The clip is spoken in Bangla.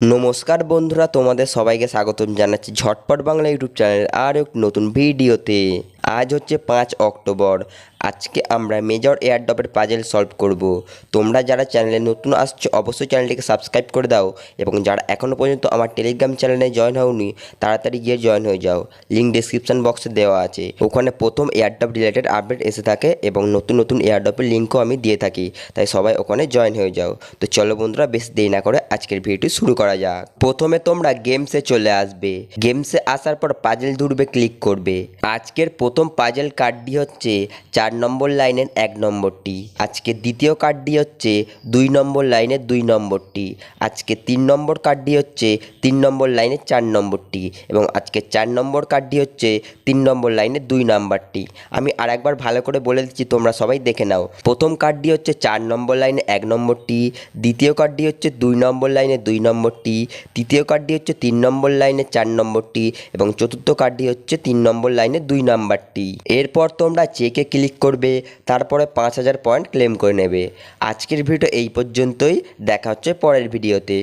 নমস্কার বন্ধুরা, তোমাদের সবাইকে স্বাগতম জানাচ্ছি ঝটপট বাংলা ইউটিউব চ্যানেলের আর একটি নতুন ভিডিওতে। আজ হচ্ছে 5 অক্টোবর। আজকে আমরা মেজর এয়ারড্রপের পাজেল সলভ করব। তোমরা যারা চ্যানেলে নতুন আসছো অবশ্যই চ্যানেলটিকে সাবস্ক্রাইব করে দাও, এবং যারা এখনও পর্যন্ত আমার টেলিগ্রাম চ্যানেলে জয়েন হওনি তাড়াতাড়ি গিয়ে জয়েন হয়ে যাও। লিঙ্ক ডিসক্রিপশন বক্সে দেওয়া আছে। ওখানে প্রথম এয়ারড্রপ রিলেটেড আপডেট এসে থাকে এবং নতুন নতুন এয়ারড্রপের লিঙ্কও আমি দিয়ে থাকি, তাই সবাই ওখানে জয়েন হয়ে যাও। তো চলো বন্ধুরা, বেশি দেরি না করে আজকের ভিডিওটি শুরু করা যাক। প্রথমে তোমরা গেমসে চলে আসবে। গেমসে আসার পর পাজেল ধরবে ক্লিক করবে। আজকের প্রথম পাজেল কার্ডটি হচ্ছে 4 নম্বর লাইনের 1 নম্বরটি। আজকে দ্বিতীয় কার্ডটি হচ্ছে 2 নম্বর লাইনের 2 নম্বরটি। আজকে 3 নম্বর কার্ডটি হচ্ছে 3 নম্বর লাইনের 4 নম্বরটি, এবং আজকে 4 নম্বর কার্ডটি হচ্ছে 3 নম্বর লাইনের 2 নাম্বারটি। আমি আর একবার ভালো করে বলে দিচ্ছি, তোমরা সবাই দেখে নাও। প্রথম কার্ডটি হচ্ছে 4 নম্বর লাইনে 1 নম্বরটি, দ্বিতীয় কার্ডটি হচ্ছে 2 নম্বর লাইনে 2 নম্বরটি, তৃতীয় কার্ডটি হচ্ছে 3 নম্বর লাইনে 4 নম্বরটি, এবং চতুর্থ কার্ডটি হচ্ছে 3 নম্বর লাইনে 2 নাম্বারটি। এরপর তোমরা চেকে ক্লিক করবে, তারপরে 5000 পয়েন্ট ক্লেম করে নেবে। আজকের ভিডিও এই পর্যন্তই, দেখা হচ্ছে পরের ভিডিওতে।